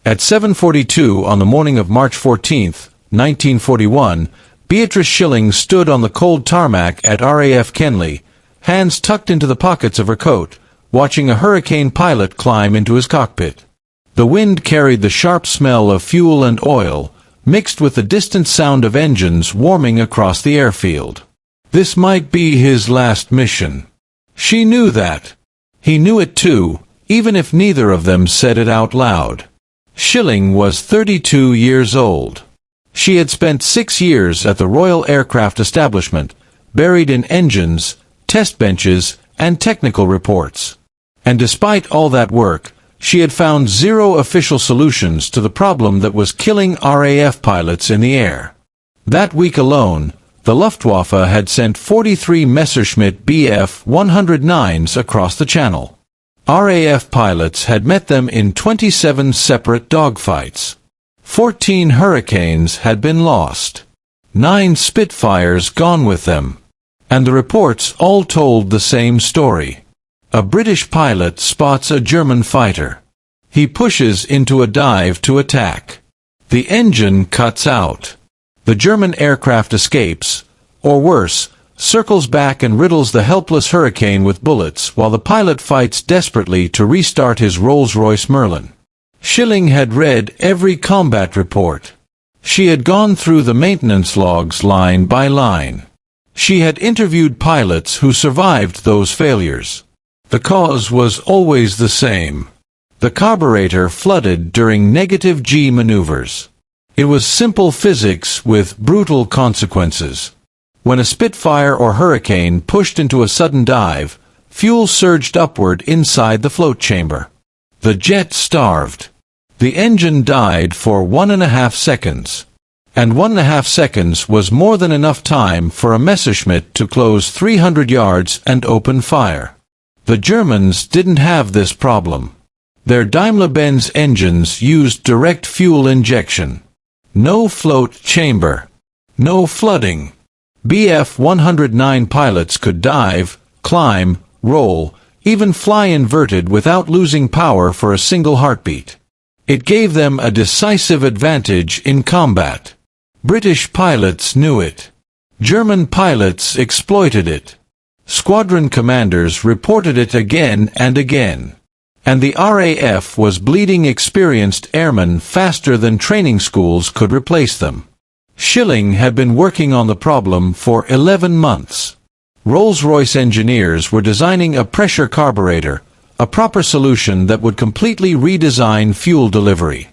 At 7:42 on the morning of March 14, 1941, Beatrice Shilling stood on the cold tarmac at RAF Kenley, hands tucked into the pockets of her coat, watching a Hurricane pilot climb into his cockpit. The wind carried the sharp smell of fuel and oil, mixed with the distant sound of engines warming across the airfield. This might be his last mission. She knew that. He knew it too, even if neither of them said it out loud. Shilling was 32 years old. She had spent 6 years at the Royal Aircraft Establishment, buried in engines, test benches, and technical reports. And despite all that work, she had found zero official solutions to the problem that was killing RAF pilots in the air. That week alone, the Luftwaffe had sent 43 Messerschmitt Bf 109s across the Channel. RAF pilots had met them in 27 separate dogfights. 14 Hurricanes had been lost. 9 Spitfires gone with them. And the reports all told the same story. A British pilot spots a German fighter. He pushes into a dive to attack. The engine cuts out. The German aircraft escapes, or worse, circles back and riddles the helpless Hurricane with bullets while the pilot fights desperately to restart his Rolls-Royce Merlin. Shilling had read every combat report. She had gone through the maintenance logs line by line. She had interviewed pilots who survived those failures. The cause was always the same. The carburetor flooded during negative G maneuvers. It was simple physics with brutal consequences. When a Spitfire or Hurricane pushed into a sudden dive, fuel surged upward inside the float chamber. The jet starved. The engine died for 1.5 seconds. And 1.5 seconds was more than enough time for a Messerschmitt to close 300 yards and open fire. The Germans didn't have this problem. Their Daimler-Benz engines used direct fuel injection. No float chamber. No flooding. Bf 109 pilots could dive, climb, roll, even fly inverted without losing power for a single heartbeat. It gave them a decisive advantage in combat. British pilots knew it. German pilots exploited it. Squadron commanders reported it again and again. And the RAF was bleeding experienced airmen faster than training schools could replace them. Shilling had been working on the problem for 11 months. Rolls-Royce engineers were designing a pressure carburetor, a proper solution that would completely redesign fuel delivery.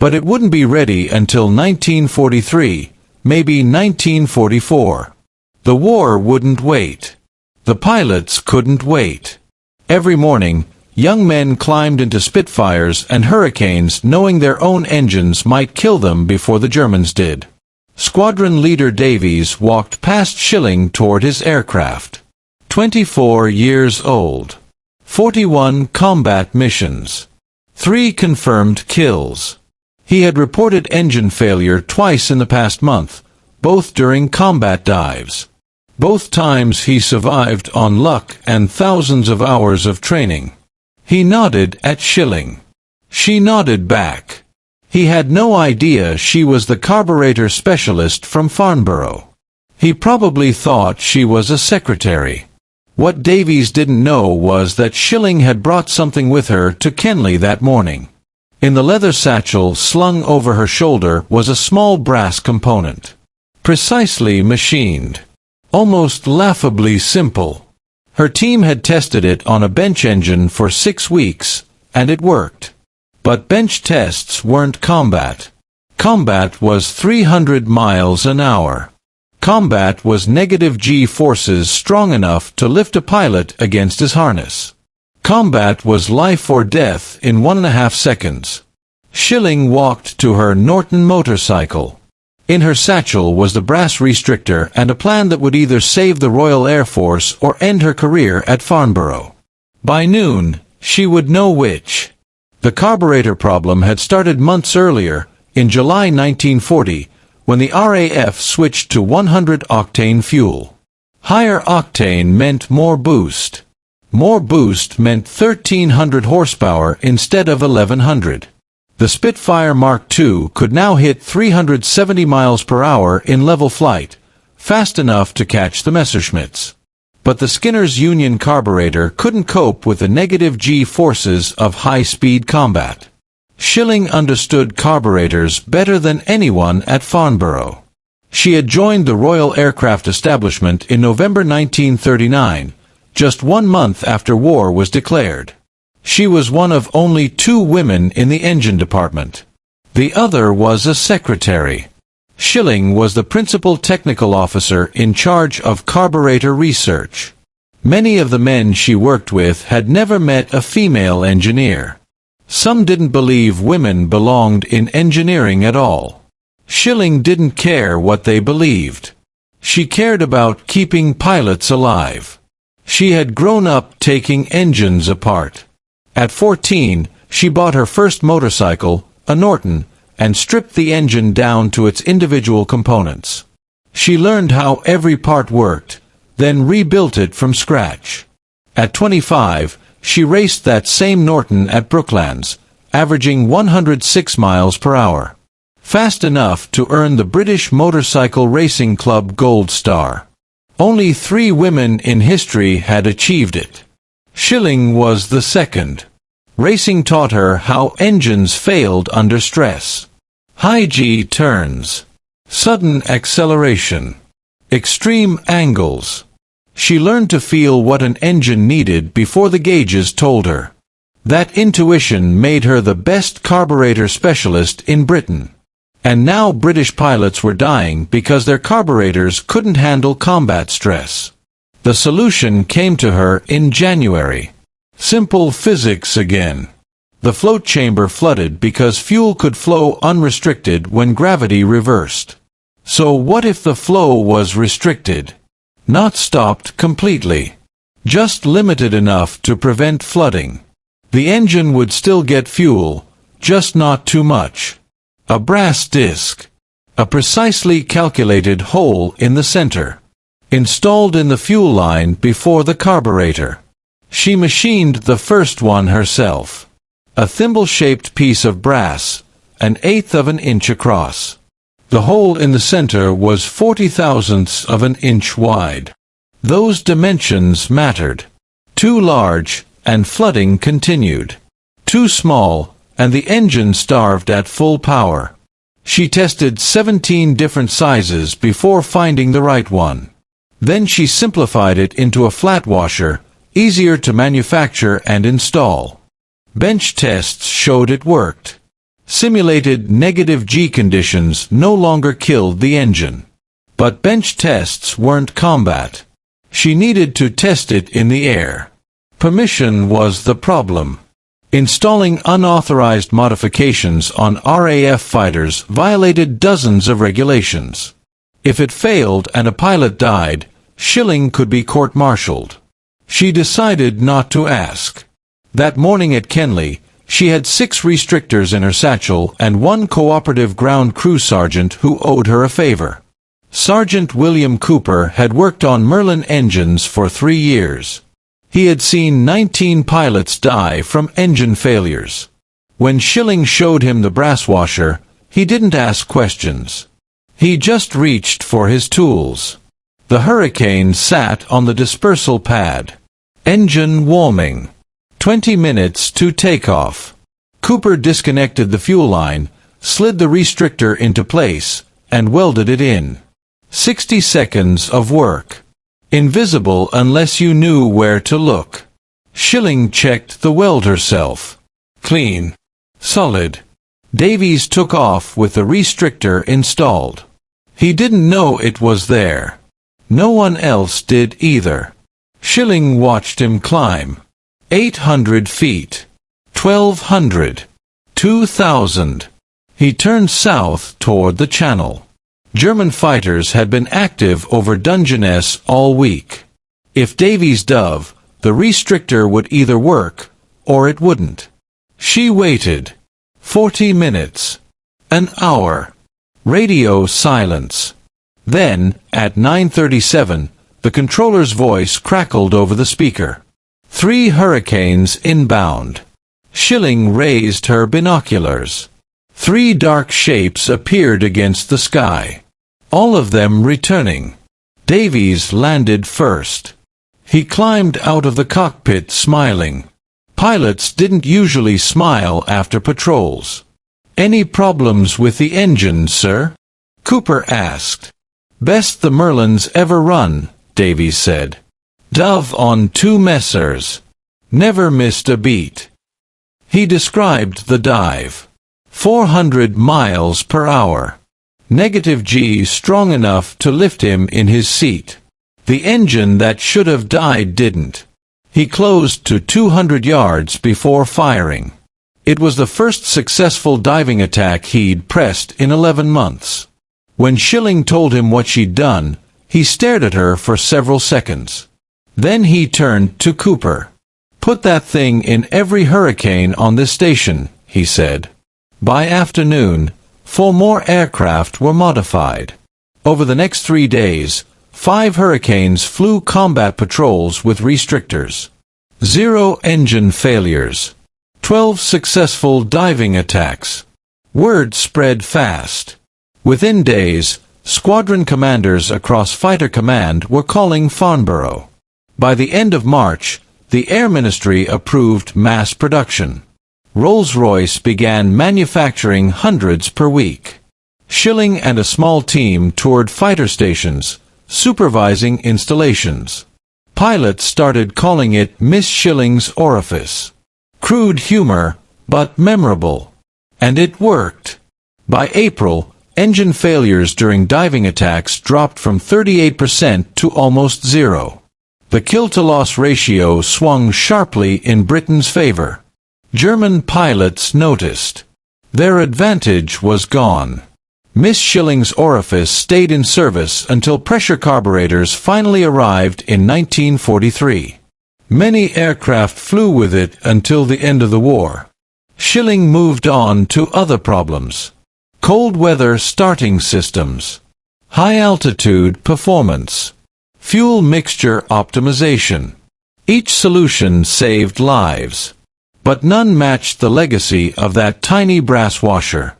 But it wouldn't be ready until 1943, maybe 1944. The war wouldn't wait. The pilots couldn't wait. Every morning, young men climbed into Spitfires and Hurricanes knowing their own engines might kill them before the Germans did. Squadron leader Davies walked past Shilling toward his aircraft. 24 years old. 41 combat missions. 3 confirmed kills. He had reported engine failure twice in the past month, both during combat dives. Both times he survived on luck and thousands of hours of training. He nodded at Shilling. She nodded back. He had no idea she was the carburetor specialist from Farnborough. He probably thought she was a secretary. What Davies didn't know was that Shilling had brought something with her to Kenley that morning. In the leather satchel slung over her shoulder was a small brass component. Precisely machined. Almost laughably simple. Her team had tested it on a bench engine for 6 weeks, and it worked. But bench tests weren't combat. Combat was 300 miles an hour. Combat was negative G forces strong enough to lift a pilot against his harness. Combat was life or death in 1.5 seconds. Shilling walked to her Norton motorcycle. In her satchel was the brass restrictor and a plan that would either save the Royal Air Force or end her career at Farnborough. By noon, she would know which. The carburetor problem had started months earlier, in July 1940, when the RAF switched to 100-octane fuel. Higher octane meant more boost. More boost meant 1,300 horsepower instead of 1,100. The The Spitfire Mark II could now hit 370 miles per hour in level flight, fast enough to catch the Messerschmitts. But the Skinner's Union carburetor couldn't cope with the negative G forces of high-speed combat. Shilling understood carburetors better than anyone at Farnborough. She had joined the Royal Aircraft Establishment in November 1939, just 1 month after war was declared. She was one of only 2 women in the engine department. The other was a secretary. Shilling was the principal technical officer in charge of carburetor research. Many of the men she worked with had never met a female engineer. Some didn't believe women belonged in engineering at all. Shilling didn't care what they believed. She cared about keeping pilots alive. She had grown up taking engines apart. At 14, she bought her first motorcycle, a Norton, and stripped the engine down to its individual components. She learned how every part worked, then rebuilt it from scratch. At 25, she raced that same Norton at Brooklands, averaging 106 miles per hour. Fast enough to earn the British Motorcycle Racing Club Gold Star. Only 3 women in history had achieved it. Shilling was the second. Racing taught her how engines failed under stress. High G turns. Sudden acceleration. Extreme angles. She learned to feel what an engine needed before the gauges told her. That intuition made her the best carburetor specialist in Britain. And now British pilots were dying because their carburetors couldn't handle combat stress. The solution came to her in January. Simple physics again. The float chamber flooded because fuel could flow unrestricted when gravity reversed. So what if the flow was restricted? Not stopped completely. Just limited enough to prevent flooding. The engine would still get fuel, just not too much. A brass disc. A precisely calculated hole in the center. Installed in the fuel line before the carburetor. She machined the first one herself. A thimble-shaped piece of brass, 1/8 of an inch across. The hole in the center was 40,000ths of an inch wide. Those dimensions mattered. Too large, and flooding continued. Too small, and the engine starved at full power. She tested 17 different sizes before finding the right one. Then she simplified it into a flat washer, easier to manufacture and install. Bench tests showed it worked. Simulated negative G conditions no longer killed the engine. But bench tests weren't combat. She needed to test it in the air. Permission was the problem. Installing unauthorized modifications on RAF fighters violated dozens of regulations. If it failed and a pilot died, Shilling could be court-martialed. She decided not to ask. That morning at Kenley, she had 6 restrictors in her satchel and 1 cooperative ground crew sergeant who owed her a favor. Sergeant William Cooper had worked on Merlin engines for 3 years. He had seen 19 pilots die from engine failures. When Shilling showed him the brass washer, he didn't ask questions. He just reached for his tools. The Hurricane sat on the dispersal pad. Engine warming. 20 minutes to takeoff. Cooper disconnected the fuel line, slid the restrictor into place, and welded it in. 60 seconds of work. Invisible unless you knew where to look. Shilling checked the weld herself. Clean. Solid. Davies took off with the restrictor installed. He didn't know it was there. No one else did either. Shilling watched him climb. 800 feet. 1,200. 2,000. He turned south toward the Channel. German fighters had been active over Dungeness all week. If Davies dove, the restrictor would either work, or it wouldn't. She waited. 40 minutes. An hour. Radio silence. Then, at 9:37, the controller's voice crackled over the speaker. 3 Hurricanes inbound. Shilling raised her binoculars. 3 dark shapes appeared against the sky, all of them returning. Davies landed first. He climbed out of the cockpit smiling. Pilots didn't usually smile after patrols. "Any problems with the engine, sir?" Cooper asked. "Best the Merlin's ever run," Davies said. "Dove on 2 messers. Never missed a beat." He described the dive. 400 miles per hour. -G strong enough to lift him in his seat. The engine that should have died didn't. He closed to 200 yards before firing. It was the first successful diving attack he'd pressed in 11 months. When Shilling told him what she'd done, he stared at her for several seconds. Then he turned to Cooper. "Put that thing in every Hurricane on this station," he said. By afternoon, 4 more aircraft were modified. Over the next 3 days, 5 Hurricanes flew combat patrols with restrictors. 0 engine failures. 12 successful diving attacks. Word spread fast. Within days, squadron commanders across Fighter Command were calling Farnborough. By the end of March, the Air Ministry approved mass production. Rolls-Royce began manufacturing hundreds per week. Shilling and a small team toured fighter stations, supervising installations. Pilots started calling it Miss Shilling's Orifice. Crude humor, but memorable. And it worked. By April, engine failures during diving attacks dropped from 38% to almost 0. The kill-to-loss ratio swung sharply in Britain's favor. German pilots noticed. Their advantage was gone. Miss Shilling's Orifice stayed in service until pressure carburetors finally arrived in 1943. Many aircraft flew with it until the end of the war. Shilling moved on to other problems. Cold weather starting systems. High-altitude performance. Fuel mixture optimization. Each solution saved lives. But none matched the legacy of that tiny brass washer.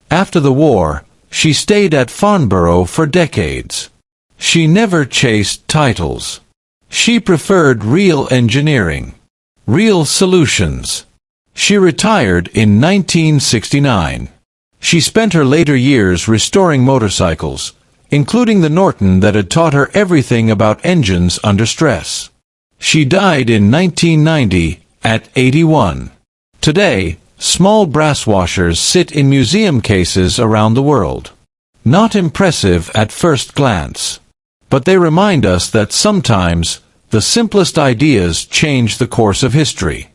After the war, she stayed at Farnborough for decades. She never chased titles. She preferred real engineering. Real solutions. She retired in 1969. She spent her later years restoring motorcycles, including the Norton that had taught her everything about engines under stress. She died in 1990 at 81. Today, small brass washers sit in museum cases around the world. Not impressive at first glance. But they remind us that sometimes, the simplest ideas change the course of history.